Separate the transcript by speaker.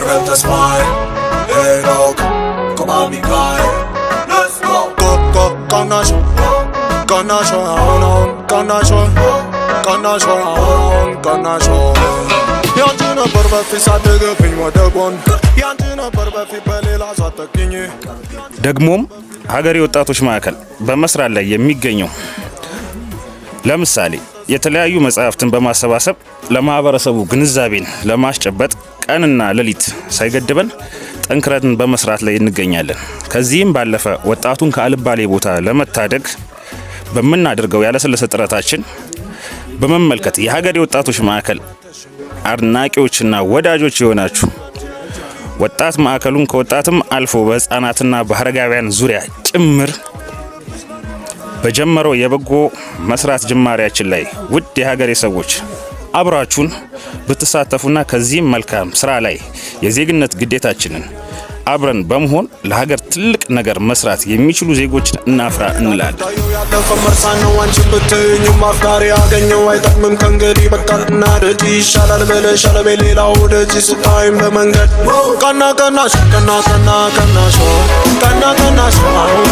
Speaker 1: Let us smile. Hey dog, come on me guy. Let's go. Go, ganache. Ganache on, ganache. Ganache on, ganache. Yantina barba fi sadega fi wadagon. Yantina barba fi belela satakini.
Speaker 2: ደግሞም ሀገሬ ወጣቶች ማዕከል በመስራት ላይ የሚገኘው ለምሳሌ የተለያዩ መጻሕፍትን በማሰባሰብ ለማህበረሰቡ ግንዛቤን ለማስጨበጥ ቀንና ሌሊት ሳይገድበን ጠንክረን በመስራት ላይ እንገኛለን። ከዚህም ባለፈ ወጣቱን ከአልባሌ ቦታ ለመታደግ በመናደርገው ያለሰለሰ ጥረታችን በመመልከት የሀገሬ ወጣቶች ማዕከል አድናቂዎችና ወዳጆች የሆናችሁ ወጣት ማዕከሉን ከወጣትም አልፎ በህፃናትና በአረጋውያን ዙሪያ ጭምር በጀመረው የበጎ መስራት ጅማሬያችን ላይ ውድ የሀገሬ ሰዎች አብራችሁን ብትሳተፉና ከዚህም መልካም ስራ ላይ የዜግነት ግዴታችንን አብረን በመሆን ለሀገር ትልቅ ነገር መስራት የሚችሉ ዜጎችን እናፍራ እንላለን።
Speaker 1: ያለፈ መርሳነው አንቺ ብትኝ ማፍቃሪ ያገኘው አይጠቅምም ከእንግዲህ በቃ እናድድ ይሻላል ብለሽ ለሌላው ወደጂ ስታይም በመንገድ ቀና ቀናሽ ቀና ቀና ቀናሽ ቀና ቀናሽ አሁን